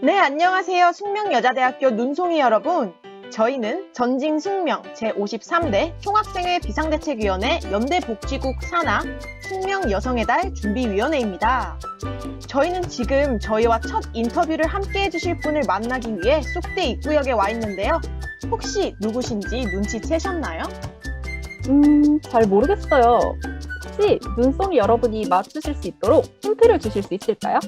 네, 안녕하세요. 숙명여자대학교 눈송이 여러분. 저희는 전직 숙명 제53대 총학생회 비상대책위원회 연대복지국 산하 숙명여성의 달 준비위원회입니다. 저희는 지금 저희와 첫 인터뷰를 함께 해주실 분을 만나기 위해 쑥대 입구역에 와 있는데요. 혹시 누구신지 눈치채셨나요? 잘 모르겠어요. 혹시 눈송이 여러분이 맞추실 수 있도록 힌트를 주실 수 있을까요?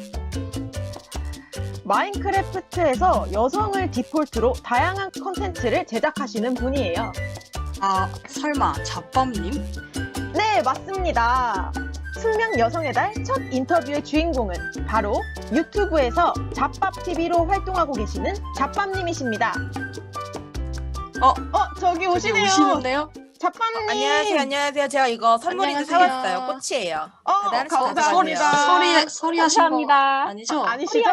마인크래프트에서 여성을 디폴트로 다양한 컨텐츠를 제작하시는 분이에요. 아, 설마 잡밤님? 네, 맞습니다. 숙명 여성의 달 첫 인터뷰의 주인공은 바로 유튜브에서 잡밥TV로 활동하고 계시는 잡밥님이십니다. 저기 오시네요. 오시는데요? 잡밥님. 안녕하세요. 제가 이거 선물인데 안녕하세요. 사왔어요. 꽃이에요. 감사합니다. 소리 하신 거 감사합니다. 아니죠? 아니시죠?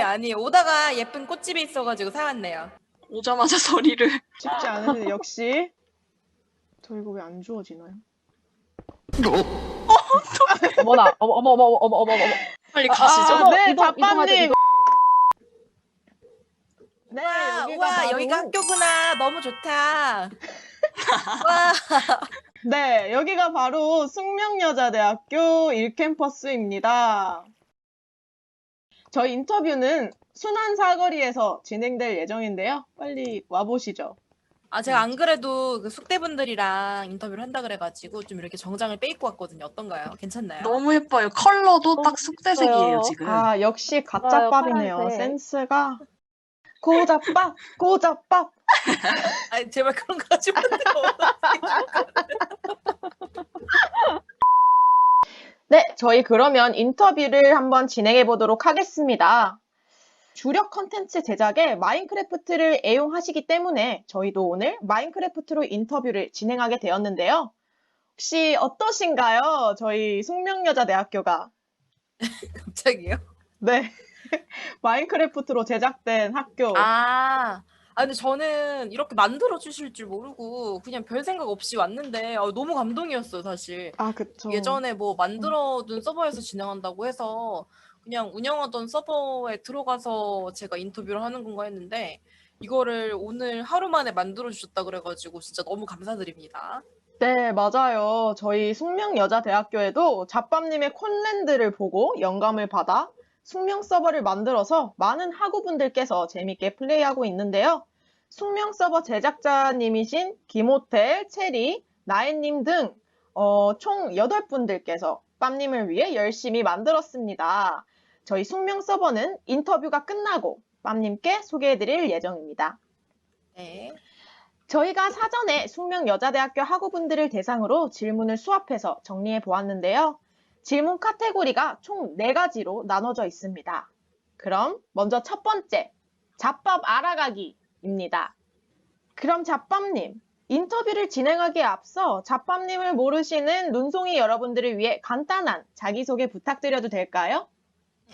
아니에요. 오다가 예쁜 꽃집이 있어가지고 사왔네요. 오자마자 소리를. 쉽지 않은데 역시. 저 이거 왜 안 주워지나요? 어머나, 어머. 빨리 가시죠. 네, 이동하자, 잡밥님. 이동. 네, 와, 여기가 학교구나. 너무 좋다. 와, 네, 여기가 바로 숙명여자대학교 1캠퍼스입니다. 저희 인터뷰는 순환 사거리에서 진행될 예정인데요. 빨리 와보시죠. 제가 안 그래도 그 숙대분들이랑 인터뷰를 한다 그래가지고 좀 이렇게 정장을 빼입고 왔거든요. 어떤가요? 괜찮나요? 너무 예뻐요. 컬러도 너무 딱 숙대색이에요, 예뻐요. 지금. 아, 역시 가짜밥이네요. 파란색. 센스가. 고잡밥, 고잡밥. 제발 그런 거 하지 마세요. 네, 저희 그러면 인터뷰를 한번 진행해 보도록 하겠습니다. 주력 컨텐츠 제작에 마인크래프트를 애용하시기 때문에 저희도 오늘 마인크래프트로 인터뷰를 진행하게 되었는데요. 혹시 어떠신가요? 저희 숙명여자대학교가. 갑자기요? 네. 마인크래프트로 제작된 학교. 근데 저는 이렇게 만들어 주실 줄 모르고 그냥 별 생각 없이 왔는데 너무 감동이었어요, 사실. 그쵸. 예전에 뭐 만들어둔 서버에서 진행한다고 해서 그냥 운영하던 서버에 들어가서 제가 인터뷰를 하는 건가 했는데 이거를 오늘 하루 만에 만들어 주셨다 그래가지고 진짜 너무 감사드립니다. 네, 맞아요. 저희 숙명여자대학교에도 잡밥님의 콘랜드를 보고 영감을 받아 숙명 서버를 만들어서 많은 학우분들께서 재밌게 플레이하고 있는데요. 숙명 서버 제작자님이신 김호텔, 체리, 나혜님 등 총 8분들께서 빰님을 위해 열심히 만들었습니다. 저희 숙명 서버는 인터뷰가 끝나고 빰님께 소개해드릴 예정입니다. 네. 저희가 사전에 숙명여자대학교 학우분들을 대상으로 질문을 수합해서 정리해 보았는데요. 질문 카테고리가 총 4가지로 나눠져 있습니다. 그럼 먼저 첫 번째, 잡밥 알아가기입니다. 그럼 잡밥님, 인터뷰를 진행하기에 앞서 잡밥님을 모르시는 눈송이 여러분들을 위해 간단한 자기소개 부탁드려도 될까요?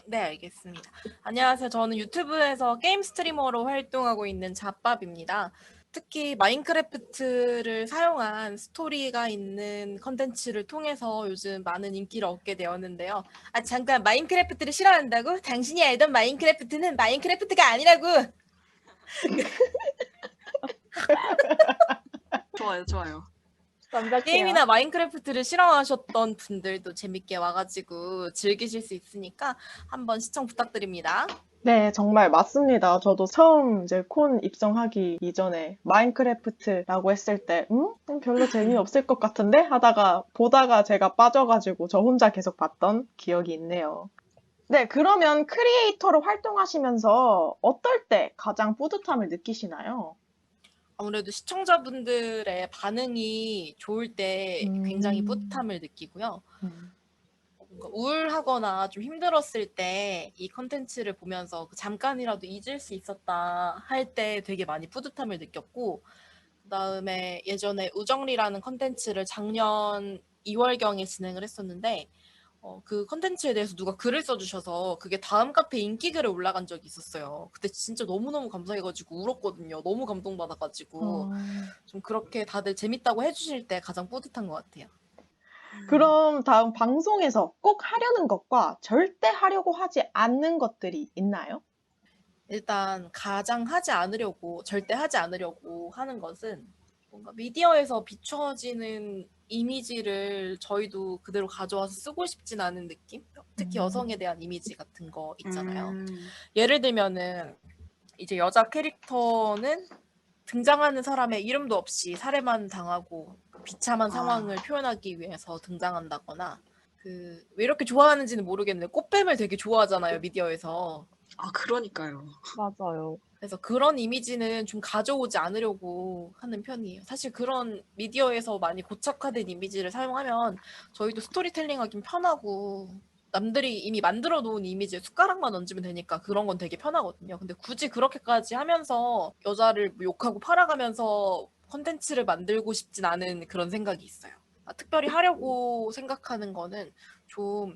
네, 알겠습니다. 안녕하세요. 저는 유튜브에서 게임 스트리머로 활동하고 있는 잡밥입니다. 특히 마인크래프트를 사용한 스토리가 있는 컨텐츠를 통해서 요즘 많은 인기를 얻게 되었는데요. 잠깐, 마인크래프트를 싫어한다고? 당신이 알던 마인크래프트는 마인크래프트가 아니라고! 좋아요. 완벽해요. 게임이나 마인크래프트를 싫어하셨던 분들도 재밌게 와가지고 즐기실 수 있으니까 한번 시청 부탁드립니다. 네, 정말 맞습니다. 저도 처음 이제 콘 입성하기 이전에 마인크래프트라고 했을 때, 별로 재미없을 것 같은데? 보다가 제가 빠져가지고 저 혼자 계속 봤던 기억이 있네요. 네, 그러면 크리에이터로 활동하시면서 어떨 때 가장 뿌듯함을 느끼시나요? 아무래도 시청자분들의 반응이 좋을 때 굉장히 뿌듯함을 느끼고요. 뭔가 우울하거나 좀 힘들었을 때 이 컨텐츠를 보면서 잠깐이라도 잊을 수 있었다 할 때 되게 많이 뿌듯함을 느꼈고, 그다음에 예전에 우정리라는 컨텐츠를 작년 2월경에 진행을 했었는데 그 컨텐츠에 대해서 누가 글을 써주셔서 그게 다음 카페 인기글에 올라간 적이 있었어요. 그때 진짜 너무너무 감사해가지고 울었거든요. 너무 감동받아가지고 좀 그렇게 다들 재밌다고 해주실 때 가장 뿌듯한 것 같아요. 그럼 다음 방송에서 꼭 하려는 것과 절대 하려고 하지 않는 것들이 있나요? 일단 가장 절대 하지 않으려고 하는 것은 뭔가 미디어에서 비춰지는 이미지를 저희도 그대로 가져와서 쓰고 싶진 않은 느낌? 특히 여성에 대한 이미지 같은 거 있잖아요. 예를 들면은 이제 여자 캐릭터는 등장하는 사람의 이름도 없이 살해만 당하고 비참한 상황을 표현하기 위해서 등장한다거나 왜 이렇게 좋아하는지는 모르겠는데 꽃뱀을 되게 좋아하잖아요, 미디어에서. 아, 그러니까요. 맞아요. 그래서 그런 이미지는 좀 가져오지 않으려고 하는 편이에요. 사실 그런 미디어에서 많이 고착화된 이미지를 사용하면 저희도 스토리텔링 하긴 편하고 남들이 이미 만들어 놓은 이미지에 숟가락만 얹으면 되니까 그런 건 되게 편하거든요. 근데 굳이 그렇게까지 하면서 여자를 뭐 욕하고 팔아가면서 컨텐츠를 만들고 싶진 않은 그런 생각이 있어요. 특별히 하려고 생각하는 거는 좀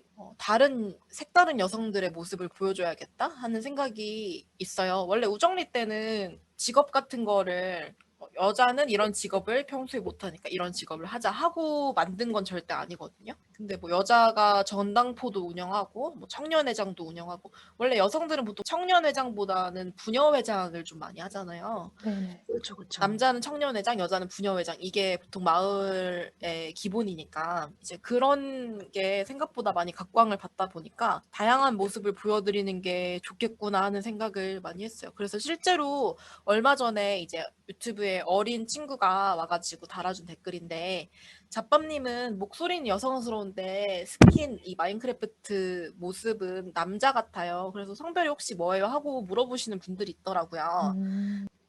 색다른 여성들의 모습을 보여줘야겠다 하는 생각이 있어요. 원래 우정리 때는 직업 같은 거를 여자는 이런 직업을 평소에 못하니까 이런 직업을 하자 하고 만든 건 절대 아니거든요. 근데 뭐 여자가 전당포도 운영하고 뭐 청년회장도 운영하고 원래 여성들은 보통 청년회장보다는 부녀회장을 좀 많이 하잖아요. 네. 그렇죠, 그렇죠. 남자는 청년회장, 여자는 부녀회장 이게 보통 마을의 기본이니까 이제 그런 게 생각보다 많이 각광을 받다 보니까 다양한 모습을 보여드리는 게 좋겠구나 하는 생각을 많이 했어요. 그래서 실제로 얼마 전에 이제 유튜브에 어린 친구가 와가지고 달아준 댓글인데 잡밥님은 목소리는 여성스러운데 스킨 이 마인크래프트 모습은 남자 같아요. 그래서 성별이 혹시 뭐예요? 하고 물어보시는 분들이 있더라고요.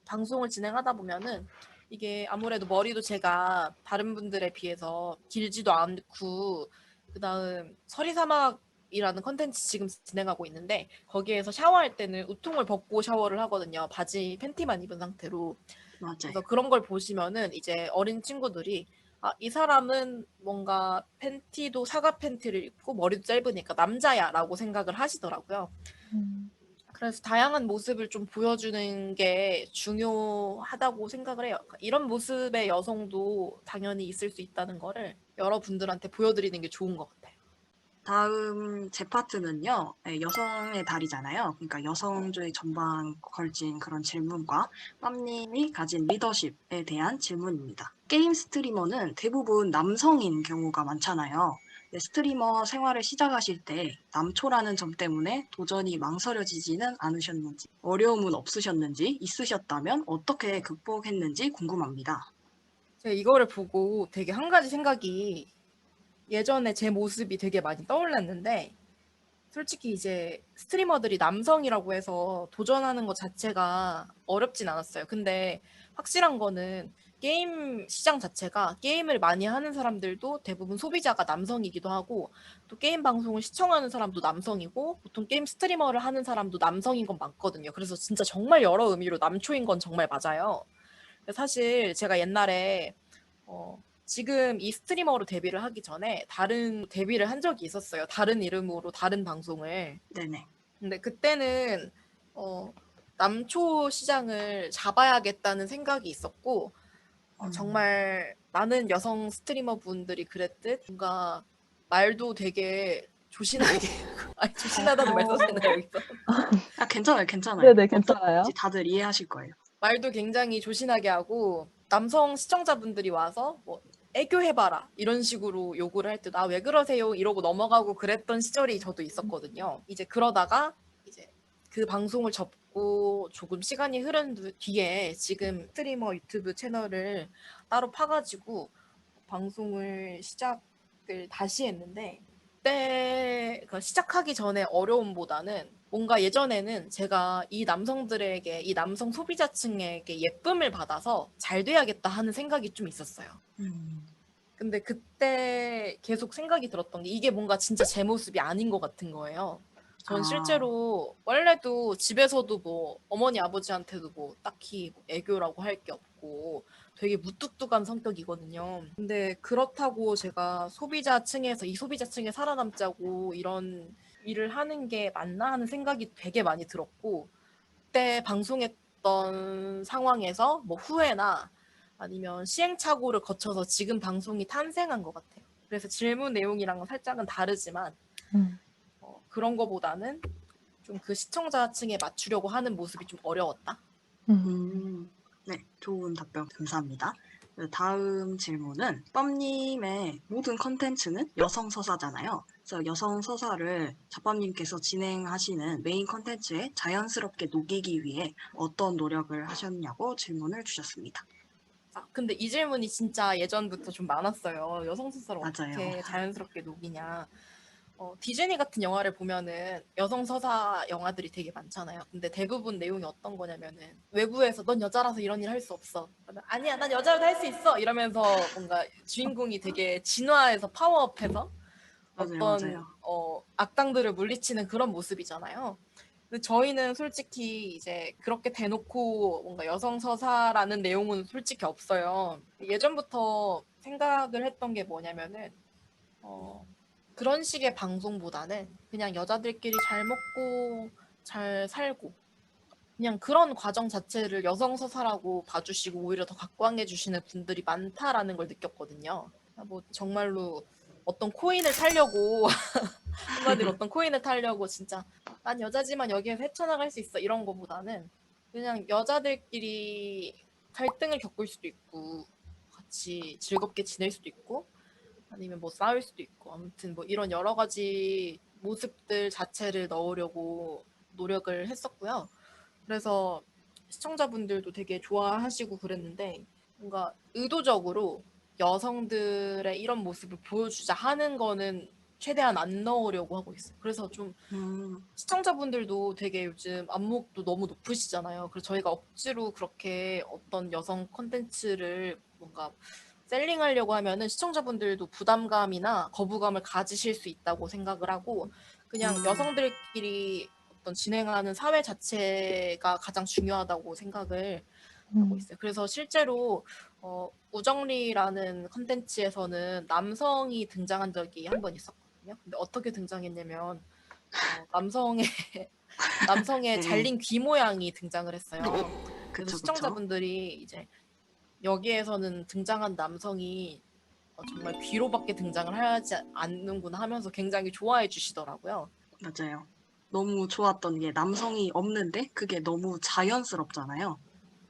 방송을 진행하다 보면은 이게 아무래도 머리도 제가 다른 분들에 비해서 길지도 않고 그다음 서리사막이라는 컨텐츠 지금 진행하고 있는데 거기에서 샤워할 때는 우통을 벗고 샤워를 하거든요. 바지 팬티만 입은 상태로. 맞아요. 그래서 그런 걸 보시면은 이제 어린 친구들이 이 사람은 뭔가 팬티도 사각 팬티를 입고 머리도 짧으니까 남자야라고 생각을 하시더라고요. 그래서 다양한 모습을 좀 보여주는 게 중요하다고 생각을 해요. 이런 모습의 여성도 당연히 있을 수 있다는 거를 여러분들한테 보여드리는 게 좋은 것 같아요. 다음 제 파트는요, 여성의 달이잖아요. 그러니까 여성주의 전반 걸친 그런 질문과 맘님이 가진 리더십에 대한 질문입니다. 게임 스트리머는 대부분 남성인 경우가 많잖아요. 스트리머 생활을 시작하실 때 남초라는 점 때문에 도전이 망설여지지는 않으셨는지, 어려움은 없으셨는지, 있으셨다면 어떻게 극복했는지 궁금합니다. 제가 이거를 보고 되게 한 가지 생각이 예전에 제 모습이 되게 많이 떠올랐는데 솔직히 이제 스트리머들이 남성이라고 해서 도전하는 것 자체가 어렵진 않았어요. 근데 확실한 거는 게임 시장 자체가 게임을 많이 하는 사람들도 대부분 소비자가 남성이기도 하고 또 게임 방송을 시청하는 사람도 남성이고 보통 게임 스트리머를 하는 사람도 남성인 건 맞거든요. 그래서 진짜 정말 여러 의미로 남초인 건 정말 맞아요. 사실 제가 옛날에 지금 이 스트리머로 데뷔를 하기 전에 다른 데뷔를 한 적이 있었어요. 다른 이름으로 다른 방송을. 네네. 근데 그때는 남초 시장을 잡아야겠다는 생각이 있었고 정말 많은 여성 스트리머 분들이 그랬듯 뭔가 말도 되게 조신하게 조신하다는 말 써도 되나요 여기서? 괜찮아요, 괜찮아요. 네네, 괜찮아요. 어떤지 다들 이해하실 거예요. 말도 굉장히 조신하게 하고 남성 시청자분들이 와서 뭐 애교해봐라 이런 식으로 요구를 할 때 아 왜 그러세요 이러고 넘어가고 그랬던 시절이 저도 있었거든요. 이제 그러다가 이제 그 방송을 접고 조금 시간이 흐른 뒤에 지금 스트리머 유튜브 채널을 따로 파가지고 방송을 시작을 다시 했는데 그때 시작하기 전에 어려움보다는 뭔가 예전에는 제가 이 남성들에게 이 남성 소비자층에게 예쁨을 받아서 잘 돼야겠다 하는 생각이 좀 있었어요. 근데 그때 계속 생각이 들었던 게 이게 뭔가 진짜 제 모습이 아닌 것 같은 거예요. 전 실제로 원래도 집에서도 뭐 어머니 아버지한테도 뭐 딱히 뭐 애교라고 할 게 없고 되게 무뚝뚝한 성격이거든요. 근데 그렇다고 제가 소비자층에서 이 소비자층에 살아남자고 이런 일을 하는 게 맞나 하는 생각이 되게 많이 들었고 그때 방송했던 상황에서 뭐 후회나 아니면 시행착오를 거쳐서 지금 방송이 탄생한 것 같아요. 그래서 질문 내용이랑은 살짝은 다르지만 그런 거보다는 좀 그 시청자층에 맞추려고 하는 모습이 좀 어려웠다. 네, 좋은 답변 감사합니다. 다음 질문은 빰님의 모든 컨텐츠는 여성 서사잖아요. 그래서 여성 서사를 자밤님께서 진행하시는 메인 컨텐츠에 자연스럽게 녹이기 위해 어떤 노력을 하셨냐고 질문을 주셨습니다. 아, 근데 이 질문이 진짜 예전부터 좀 많았어요. 여성 서사를 맞아요. 어떻게 자연스럽게 녹이냐. 디즈니 같은 영화를 보면은 여성 서사 영화들이 되게 많잖아요. 근데 대부분 내용이 어떤 거냐면은 외부에서 넌 여자라서 이런 일 할 수 없어. 그러면 아니야, 난 여자라도 할 수 있어. 이러면서 뭔가 주인공이 되게 진화해서 파워업해서 맞아요, 어떤 맞아요. 악당들을 물리치는 그런 모습이잖아요. 근데 저희는 솔직히 이제 그렇게 대놓고 뭔가 여성 서사라는 내용은 솔직히 없어요. 예전부터 생각을 했던 게 뭐냐면은 그런 식의 방송보다는 그냥 여자들끼리 잘 먹고 잘 살고 그냥 그런 과정 자체를 여성 서사라고 봐주시고 오히려 더 각광해 주시는 분들이 많다라는 걸 느꼈거든요. 뭐 정말로 어떤 코인을 타려고 한마디로 어떤 코인을 타려고 진짜 난 여자지만 여기에서 헤쳐나갈 수 있어 이런 거보다는 그냥 여자들끼리 갈등을 겪을 수도 있고 같이 즐겁게 지낼 수도 있고 아니면 뭐 싸울 수도 있고 아무튼 뭐 이런 여러 가지 모습들 자체를 넣으려고 노력을 했었고요. 그래서 시청자분들도 되게 좋아하시고 그랬는데 뭔가 의도적으로 여성들의 이런 모습을 보여주자 하는 거는 최대한 안 넣으려고 하고 있어요. 그래서 좀 시청자분들도 되게 요즘 안목도 너무 높으시잖아요. 그래서 저희가 억지로 그렇게 어떤 여성 콘텐츠를 뭔가 셀링하려고 하면은 시청자분들도 부담감이나 거부감을 가지실 수 있다고 생각을 하고 그냥 여성들끼리 어떤 진행하는 사회 자체가 가장 중요하다고 생각을 하고 있어요. 그래서 실제로 우정리라는 컨텐츠에서는 남성이 등장한 적이 한 번 있었거든요. 근데 어떻게 등장했냐면 남성의 남성의 네. 잘린 귀 모양이 등장을 했어요. 그래서 그쵸. 시청자분들이 이제 여기에서는 등장한 남성이 정말 귀로밖에 등장을 하지 않는구나 하면서 굉장히 좋아해 주시더라고요. 맞아요. 너무 좋았던 게 남성이 없는데 그게 너무 자연스럽잖아요.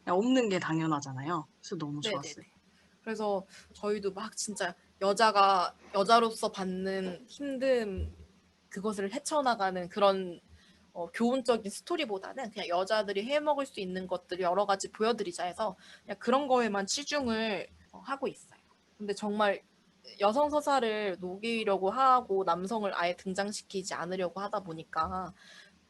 그냥 없는 게 당연하잖아요. 그래서 너무 네네네. 좋았어요. 그래서 저희도 막 진짜 여자가 여자로서 받는 힘듦 그것을 헤쳐나가는 그런 교훈적인 스토리보다는 그냥 여자들이 해먹을 수 있는 것들 여러 가지 보여드리자 해서 그냥 그런 거에만 치중을 하고 있어요. 근데 정말 여성 서사를 녹이려고 하고 남성을 아예 등장시키지 않으려고 하다 보니까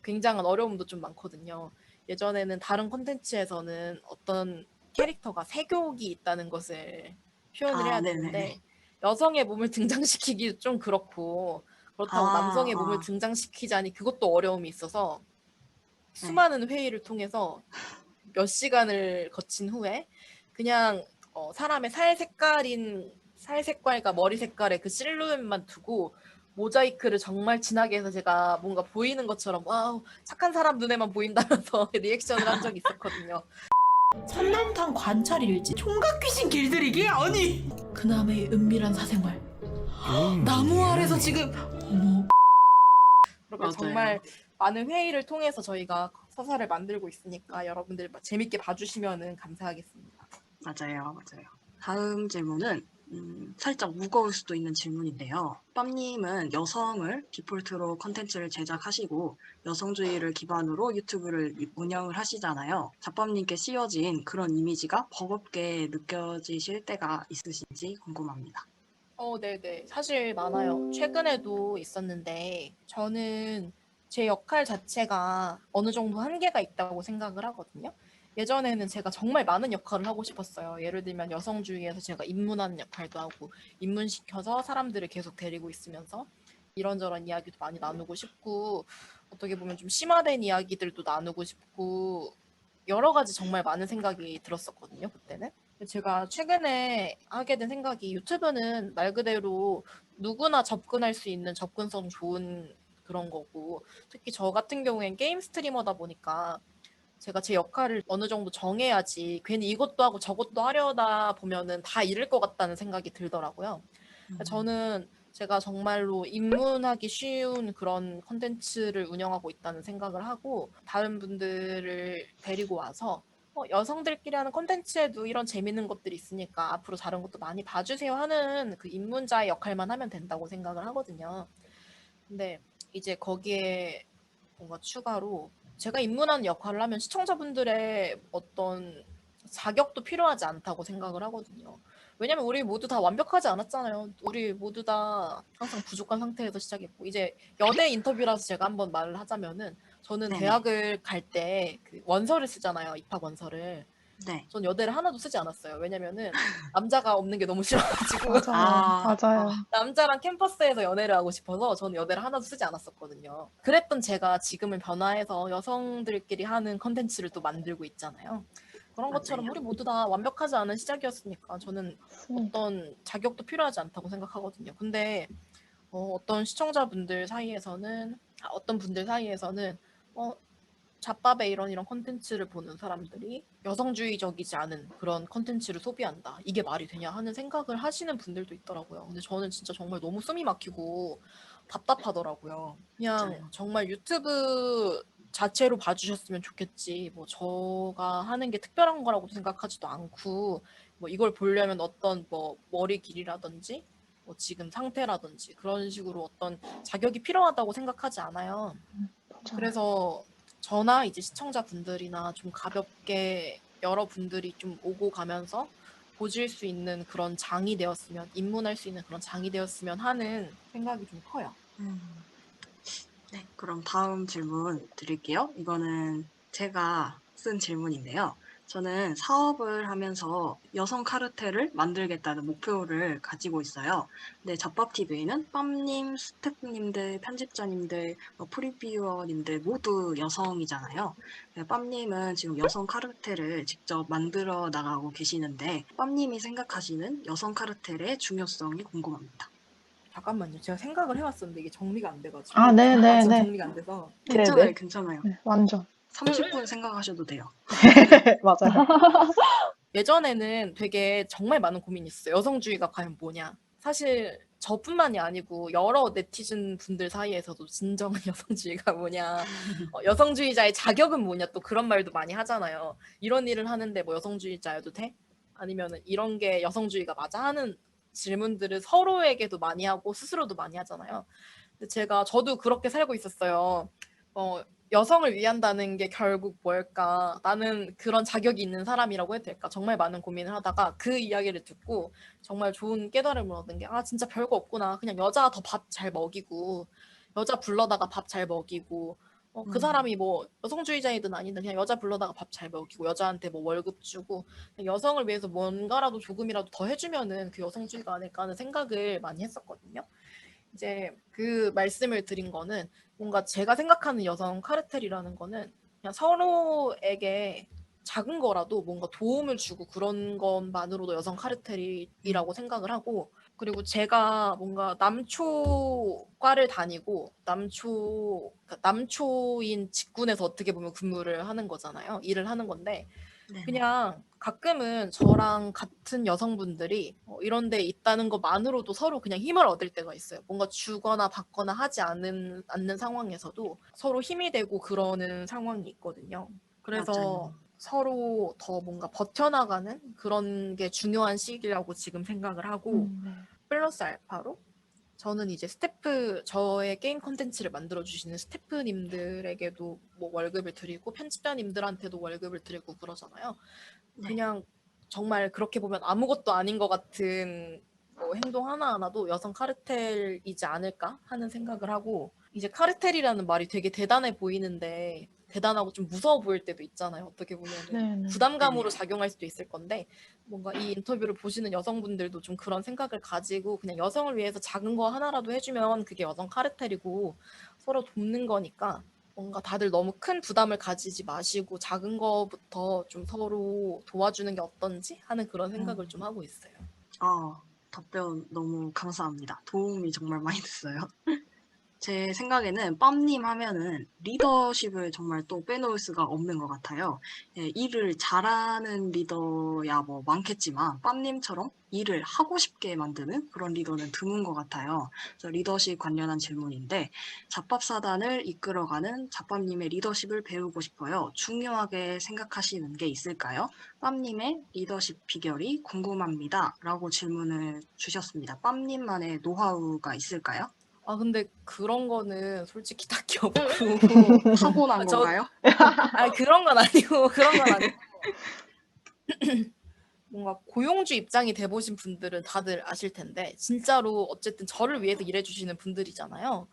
굉장한 어려움도 좀 많거든요. 예전에는 다른 콘텐츠에서는 어떤 캐릭터가 색욕이 있다는 것을 표현을 해야 네네네. 되는데 여성의 몸을 등장시키기 좀 그렇고 그렇다고 남성의 몸을 등장시키자니 그것도 어려움이 있어서 수많은 회의를 통해서 몇 시간을 거친 후에 그냥 사람의 살 색깔과 머리 색깔의 그 실루엣만 두고 모자이크를 정말 진하게 해서 제가 뭔가 보이는 것처럼 와우 착한 사람 눈에만 보인다면서 리액션을 한 적이 있었거든요. 선남탄 관찰일지 총각 귀신 길들이기? 아니 그남의 은밀한 사생활 나무 아래서 지금 어머 그렇게 맞아요. 정말 많은 회의를 통해서 저희가 서사를 만들고 있으니까 여러분들 재밌게 봐주시면 감사하겠습니다. 맞아요. 다음 질문은 살짝 무거울 수도 있는 질문인데요. 빰님은 여성을 디폴트로 컨텐츠를 제작하시고 여성주의를 기반으로 유튜브를 운영을 하시잖아요. 잡밤님께 씌워진 그런 이미지가 버겁게 느껴지실 때가 있으신지 궁금합니다. 네네. 사실 많아요. 최근에도 있었는데, 저는 제 역할 자체가 어느 정도 한계가 있다고 생각을 하거든요. 예전에는 제가 정말 많은 역할을 하고 싶었어요. 예를 들면 여성주의에서 제가 입문하는 역할도 하고, 입문시켜서 사람들을 계속 데리고 있으면서 이런저런 이야기도 많이 나누고 싶고, 어떻게 보면 좀 심화된 이야기들도 나누고 싶고, 여러 가지 정말 많은 생각이 들었었거든요, 그때는. 제가 최근에 하게 된 생각이 유튜브는 말 그대로 누구나 접근할 수 있는 접근성 좋은 그런 거고 특히 저 같은 경우엔 게임 스트리머다 보니까 제가 제 역할을 어느 정도 정해야지 괜히 이것도 하고 저것도 하려다 보면은 다 잃을 것 같다는 생각이 들더라고요. 저는 제가 정말로 입문하기 쉬운 그런 컨텐츠를 운영하고 있다는 생각을 하고 다른 분들을 데리고 와서 여성들끼리 하는 컨텐츠에도 이런 재밌는 것들이 있으니까 앞으로 다른 것도 많이 봐주세요 하는 그 입문자의 역할만 하면 된다고 생각을 하거든요. 근데 이제 거기에 뭔가 추가로 제가 입문하는 역할을 하면 시청자분들의 어떤 자격도 필요하지 않다고 생각을 하거든요. 왜냐면 우리 모두 다 완벽하지 않았잖아요. 우리 모두 다 항상 부족한 상태에서 시작했고 이제 여대 인터뷰라서 제가 한번 말을 하자면은 저는 네네. 대학을 갈 때 그 원서를 쓰잖아요. 입학 원서를. 네. 전 여대를 하나도 쓰지 않았어요. 왜냐면은 남자가 없는 게 너무 싫어가지고 맞아요. 남자랑 캠퍼스에서 연애를 하고 싶어서 저는 여대를 하나도 쓰지 않았었거든요. 그랬던 제가 지금은 변화해서 여성들끼리 하는 컨텐츠를 또 만들고 있잖아요. 그런 것처럼 맞아요. 우리 모두 다 완벽하지 않은 시작이었으니까 저는 어떤 자격도 필요하지 않다고 생각하거든요. 근데 어떤 시청자분들 사이에서는 어떤 분들 사이에서는 잡밥에 이런 컨텐츠를 보는 사람들이 여성주의적이지 않은 그런 컨텐츠를 소비한다. 이게 말이 되냐 하는 생각을 하시는 분들도 있더라고요. 근데 저는 진짜 정말 너무 숨이 막히고 답답하더라고요. 그냥 맞아요. 정말 유튜브 자체로 봐주셨으면 좋겠지. 뭐 저가 하는 게 특별한 거라고 생각하지도 않고 뭐 이걸 보려면 어떤 뭐 머리 길이라든지 뭐 지금 상태라든지 그런 식으로 어떤 자격이 필요하다고 생각하지 않아요. 그래서 저나 이제 시청자분들이나 좀 가볍게 여러분들이 좀 오고 가면서 보실 수 있는 그런 장이 되었으면, 입문할 수 있는 그런 장이 되었으면 하는 생각이 좀 커요. 네, 그럼 다음 질문 드릴게요. 이거는 제가 쓴 질문인데요. 저는 사업을 하면서 여성 카르텔을 만들겠다는 목표를 가지고 있어요. 근데 잡밥TV는 빰님, 스태프님들, 편집자님들, 프리뷰어님들 모두 여성이잖아요. 빰님은 지금 여성 카르텔을 직접 만들어 나가고 계시는데 빰님이 생각하시는 여성 카르텔의 중요성이 궁금합니다. 잠깐만요. 제가 생각을 해왔었는데 이게 정리가 안 돼가지고. 아, 네네네. 지금 정리가 안 돼서. 괜찮아요, 네네. 괜찮아요. 네, 완전. 30분 생각하셔도 돼요. 맞아요. 예전에는 되게 정말 많은 고민이 있었어요. 여성주의가 과연 뭐냐. 사실 저뿐만이 아니고 여러 네티즌 분들 사이에서도 진정한 여성주의가 뭐냐, 여성주의자의 자격은 뭐냐, 또 그런 말도 많이 하잖아요. 이런 일을 하는데 뭐 여성주의자여도 돼? 아니면은 이런 게 여성주의가 맞아 하는 질문들을 서로에게도 많이 하고 스스로도 많이 하잖아요. 근데 저도 그렇게 살고 있었어요. 여성을 위한다는 게 결국 뭘까? 나는 그런 자격이 있는 사람이라고 해도 될까? 정말 많은 고민을 하다가 그 이야기를 듣고 정말 좋은 깨달음을 얻은 게, 진짜 별거 없구나. 그냥 여자 더 밥 잘 먹이고, 여자 불러다가 밥 잘 먹이고, 그 사람이 뭐 여성주의자이든 아니든 그냥 여자 불러다가 밥 잘 먹이고, 여자한테 뭐 월급 주고, 여성을 위해서 뭔가라도 조금이라도 더 해주면은 그 여성주의가 아닐까 하는 생각을 많이 했었거든요. 이제 그 말씀을 드린 거는 뭔가 제가 생각하는 여성 카르텔이라는 거는 그냥 서로에게 작은 거라도 뭔가 도움을 주고 그런 것만으로도 여성 카르텔이라고 생각을 하고, 그리고 제가 뭔가 남초과를 다니고 그러니까 남초인 직군에서 어떻게 보면 근무를 하는 거잖아요. 일을 하는 건데 네네. 그냥 가끔은 저랑 같은 여성분들이 이런 데 있다는 것만으로도 서로 그냥 힘을 얻을 때가 있어요. 뭔가 주거나 받거나 하지 않는 상황에서도 서로 힘이 되고 그러는 상황이 있거든요. 그래서 맞아요. 서로 더 뭔가 버텨나가는 그런 게 중요한 시기라고 지금 생각을 하고, 플러스 알파로 저는 이제 저의 게임 콘텐츠를 만들어주시는 스태프님들에게도 뭐 월급을 드리고 편집자님들한테도 월급을 드리고 그러잖아요. 네. 그냥 정말 그렇게 보면 아무것도 아닌 것 같은 뭐 행동 하나하나도 여성 카르텔이지 않을까 하는 생각을 하고, 이제 카르텔이라는 말이 되게 대단해 보이는데 대단하고 좀 무서워 보일 때도 있잖아요. 어떻게 보면 네네. 부담감으로 작용할 수도 있을 건데 뭔가 이 인터뷰를 보시는 여성분들도 좀 그런 생각을 가지고 그냥 여성을 위해서 작은 거 하나라도 해주면 그게 여성 카르텔이고 서로 돕는 거니까 뭔가 다들 너무 큰 부담을 가지지 마시고 작은 거부터 좀 서로 도와주는 게 어떤지 하는 그런 생각을 좀 하고 있어요. 답변 너무 감사합니다. 도움이 정말 많이 됐어요. 제 생각에는 빰님 하면은 리더십을 정말 또 빼놓을 수가 없는 것 같아요. 예, 일을 잘하는 리더야 뭐 많겠지만 빰님처럼 일을 하고 싶게 만드는 그런 리더는 드문 것 같아요. 그래서 리더십 관련한 질문인데 잡밥사단을 이끌어가는 잡밥님의 리더십을 배우고 싶어요. 중요하게 생각하시는 게 있을까요? 빰님의 리더십 비결이 궁금합니다. 라고 질문을 주셨습니다. 빰님만의 노하우가 있을까요? 아, 근데 그런 거는 솔직히 딱히 없고. 타고난 저, 건가요? 그런 건 아니고, 그런 건 아니고. 뭔가 고용주 입장이 돼보신 분들은 다들 아실 텐데, 진짜로 어쨌든 저를 위해서 일해주시는 분들이잖아요.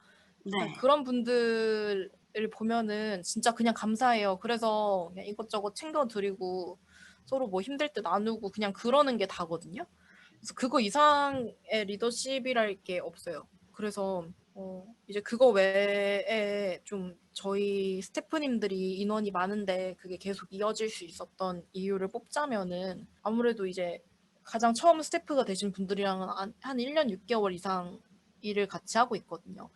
네. 그런 분들을 보면은 진짜 그냥 감사해요. 그래서 그냥 이것저것 챙겨드리고, 서로 뭐 힘들 때 나누고, 그냥 그러는 게 다거든요. 그래서 그거 이상의 리더십이랄 게 없어요. 그래서 이제 그거 외에 좀 저희 스태프님들이 인원이 많은데 그게 계속 이어질 수 있었던 이유를 뽑자면은 아무래도 이제 가장 처음 스태프가 되신 분들이랑은 한 1년 6개월 이상 일을 같이 하고 있거든요.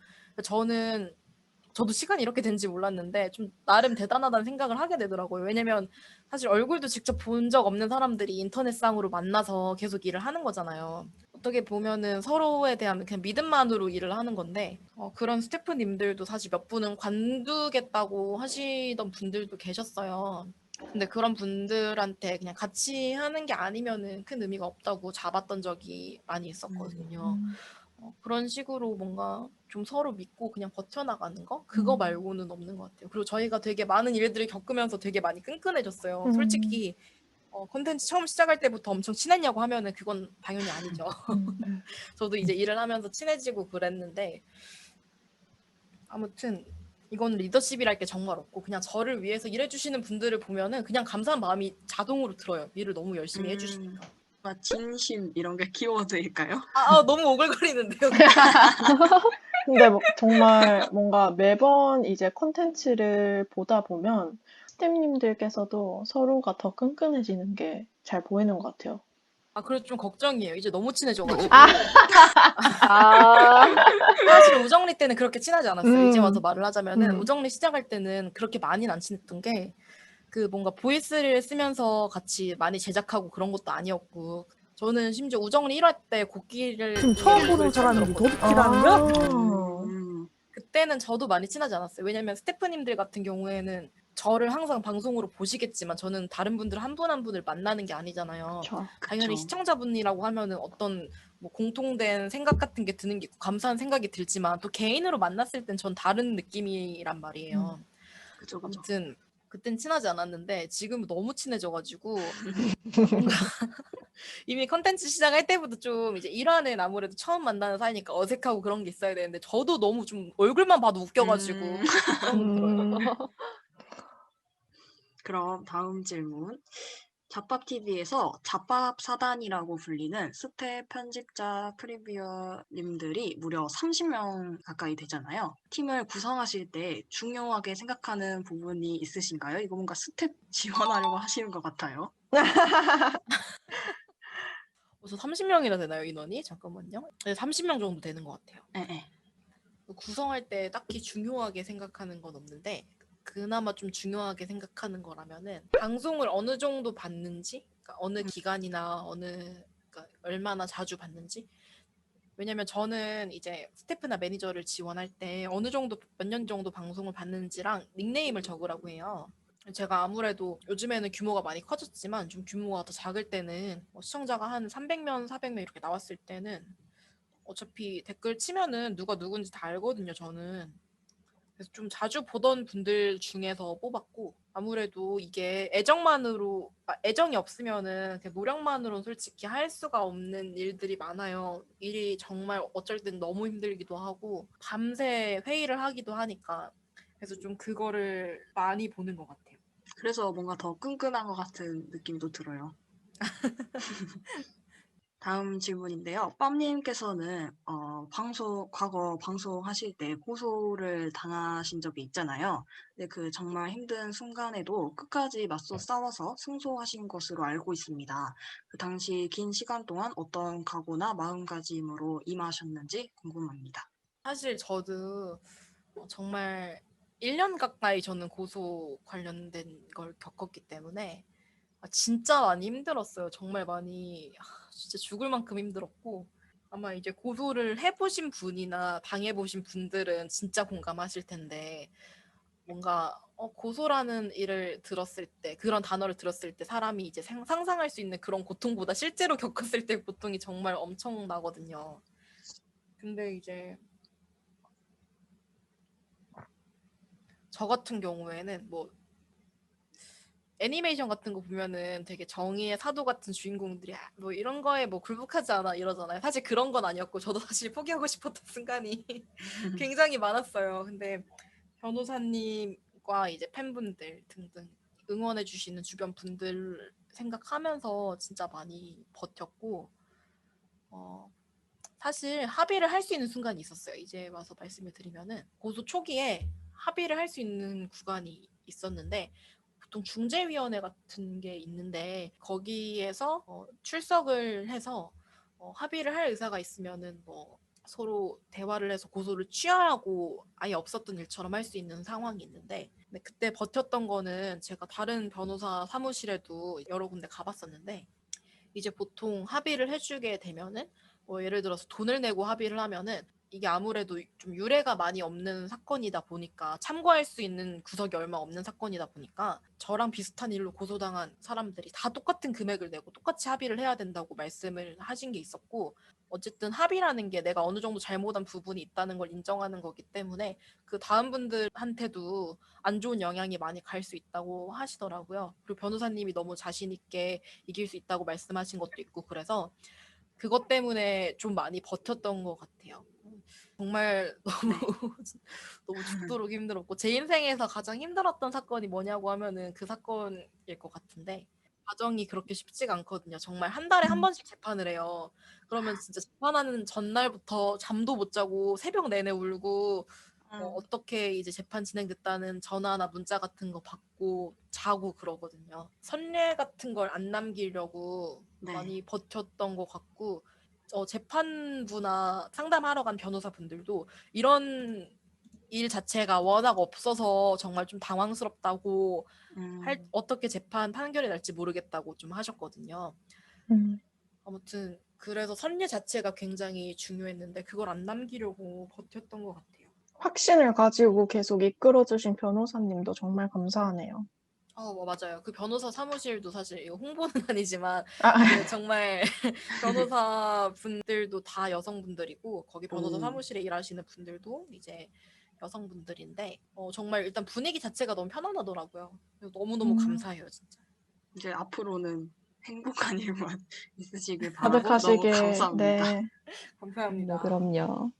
저도 시간이 이렇게 된지 몰랐는데 좀 나름 대단하다는 생각을 하게 되더라고요. 왜냐면 사실 얼굴도 직접 본 적 없는 사람들이 인터넷상으로 만나서 계속 일을 하는 거잖아요. 어떻게 보면은 서로에 대한 그냥 믿음만으로 일을 하는 건데 그런 스태프님들도 사실 몇 분은 관두겠다고 하시던 분들도 계셨어요. 근데 그런 분들한테 그냥 같이 하는 게 아니면은 큰 의미가 없다고 잡았던 적이 많이 있었거든요. 그런 식으로 뭔가 좀 서로 믿고 그냥 버텨나가는 거? 그거 말고는 없는 것 같아요. 그리고 저희가 되게 많은 일들을 겪으면서 되게 많이 끈끈해졌어요. 솔직히 콘텐츠 처음 시작할 때부터 엄청 친했냐고 하면은 그건 당연히 아니죠. 저도 이제 일을 하면서 친해지고 그랬는데 아무튼 이건 리더십이랄 게 정말 없고 그냥 저를 위해서 일해주시는 분들을 보면은 그냥 감사한 마음이 자동으로 들어요. 일을 너무 열심히 해주시니까. 진심 이런 게 키워드일까요? 너무 오글거리는데요. 근데 정말 뭔가 매번 이제 콘텐츠를 보다 보면 스태프님들께서도 서로가 더 끈끈해지는 게 잘 보이는 것 같아요. 그래서 좀 걱정이에요. 이제 너무 친해져가지고. 아, 사실 우정리 때는 그렇게 친하지 않았어요. 이제 와서 말을 하자면은 음. 우정리 시작할 때는 그렇게 많이는 안 친했던 게 그 뭔가 보이스를 쓰면서 같이 많이 제작하고 그런 것도 아니었고 저는 심지어 우정리 1화 때 곡기를 지금 처음 보는 사람인데 도둑질하는 거야? 그때는 저도 많이 친하지 않았어요. 왜냐면 스태프님들 같은 경우에는 저를 항상 방송으로 보시겠지만 저는 다른 분들 한 분 한 분을 만나는 게 아니잖아요. 그쵸. 당연히 그쵸. 시청자분이라고 하면은 어떤 뭐 공통된 생각 같은 게 드는 게 있고 감사한 생각이 들지만 또 개인으로 만났을 땐 전 다른 느낌이란 말이에요. 그쵸. 아무튼 그땐 친하지 않았는데 지금은 너무 친해져가지고 뭔가 이미 컨텐츠 시작할 때부터 좀 이제 1화는 아무래도 처음 만나는 사이니까 어색하고 그런 게 있어야 되는데 저도 너무 좀 얼굴만 봐도 웃겨가지고 그런 거 들어요. 그럼 다음 질문. 잡밥TV에서 잡밥사단이라고 불리는 스태 편집자 프리뷰어님들이 무려 30명 가까이 되잖아요. 팀을 구성하실 때 중요하게 생각하는 부분이 있으신가요? 이거 뭔가 스텝 지원하려고 하시는 것 같아요. 벌써 30명이나 되나요, 인원이? 잠깐만요. 네, 30명 정도 되는 것 같아요. 네. 구성할 때 딱히 중요하게 생각하는 건 없는데 그나마 좀 중요하게 생각하는 거라면은 방송을 어느 정도 봤는지, 그러니까 어느 기간이나 그러니까 얼마나 자주 봤는지. 왜냐면 저는 이제 스태프나 매니저를 지원할 때 어느 정도 몇 년 정도 방송을 봤는지랑 닉네임을 적으라고 해요. 제가 아무래도 요즘에는 규모가 많이 커졌지만 좀 규모가 더 작을 때는 시청자가 한 300명, 400명 이렇게 나왔을 때는 어차피 댓글 치면은 누가 누군지 다 알거든요, 저는. 그래서 좀 자주 보던 분들 중에서 뽑았고 아무래도 이게 애정이 없으면은 그냥 노력만으로는 솔직히 할 수가 없는 일들이 많아요. 일이 정말 어쩔 땐 너무 힘들기도 하고 밤새 회의를 하기도 하니까 그래서 좀 그거를 많이 보는 것 같아요. 그래서 뭔가 더 끈끈한 것 같은 느낌도 들어요. 다음 질문인데요. 빰님께서는 과거 방송하실 때 고소를 당하신 적이 있잖아요. 근데 그 정말 힘든 순간에도 끝까지 맞서 싸워서 승소하신 것으로 알고 있습니다. 그 당시 긴 시간 동안 어떤 각오나 마음가짐으로 임하셨는지 궁금합니다. 사실 저도 정말 1년 가까이 저는 고소 관련된 걸 겪었기 때문에 진짜 많이 힘들었어요. 정말 많이 진짜 죽을 만큼 힘들었고 아마 이제 고소를 해보신 분이나 당해보신 분들은 진짜 공감하실 텐데 뭔가 고소라는 일을 들었을 때 그런 단어를 들었을 때 사람이 이제 상상할 수 있는 그런 고통보다 실제로 겪었을 때 고통이 정말 엄청나거든요. 근데 이제 저 같은 경우에는 뭐 애니메이션 같은 거 보면은 되게 정의의 사도 같은 주인공들이 뭐 이런 거에 뭐 굴복하지 않아 이러잖아요. 사실 그런 건 아니었고 저도 사실 포기하고 싶었던 순간이 굉장히 많았어요. 근데 변호사님과 이제 팬분들 등등 응원해 주시는 주변 분들 생각하면서 진짜 많이 버텼고 사실 합의를 할 수 있는 순간이 있었어요. 이제 와서 말씀을 드리면은 고소 초기에 합의를 할 수 있는 구간이 있었는데 보통 중재위원회 같은 게 있는데 거기에서 출석을 해서 합의를 할 의사가 있으면은 뭐 서로 대화를 해서 고소를 취하하고 아예 없었던 일처럼 할 수 있는 상황이 있는데 근데 그때 버텼던 거는 제가 다른 변호사 사무실에도 여러 군데 가봤었는데 이제 보통 합의를 해주게 되면은 뭐 예를 들어서 돈을 내고 합의를 하면은 이게 아무래도 좀 유례가 많이 없는 사건이다 보니까 참고할 수 있는 구석이 얼마 없는 사건이다 보니까 저랑 비슷한 일로 고소당한 사람들이 다 똑같은 금액을 내고 똑같이 합의를 해야 된다고 말씀을 하신 게 있었고 어쨌든 합의라는 게 내가 어느 정도 잘못한 부분이 있다는 걸 인정하는 거기 때문에 그 다음 분들한테도 안 좋은 영향이 많이 갈 수 있다고 하시더라고요. 그리고 변호사님이 너무 자신 있게 이길 수 있다고 말씀하신 것도 있고 그래서 그것 때문에 좀 많이 버텼던 것 같아요. 정말 너무 죽도록 힘들었고 제 인생에서 가장 힘들었던 사건이 뭐냐고 하면은 그 사건일 것 같은데 과정이 그렇게 쉽지가 않거든요. 정말 한 달에 한 번씩 재판을 해요. 그러면 진짜 재판하는 전날부터 잠도 못 자고 새벽 내내 울고 어떻게 이제 재판 진행됐다는 전화나 문자 같은 거 받고 자고 그러거든요. 선례 같은 걸 안 남기려고 네. 많이 버텼던 것 같고 재판부나 상담하러 간 변호사분들도 이런 일 자체가 워낙 없어서 정말 좀 당황스럽다고 어떻게 재판 판결이 날지 모르겠다고 좀 하셨거든요. 아무튼 그래서 선례 자체가 굉장히 중요했는데 그걸 안 남기려고 버텼던 것 같아요. 확신을 가지고 계속 이끌어주신 변호사님도 정말 감사하네요. 맞아요. 그 변호사 사무실도 사실 이거 홍보는 아니지만 아, 그 정말 변호사 분들도 다 여성분들이고 거기 변호사 사무실에 일하시는 분들도 이제 여성분들인데 정말 일단 분위기 자체가 너무 편안하더라고요. 그래서 너무너무 감사해요, 진짜. 이제 앞으로는 행복한 일만 있으시길 바라고 너무 가득하시길, 감사합니다. 네. 감사합니다. 그럼요.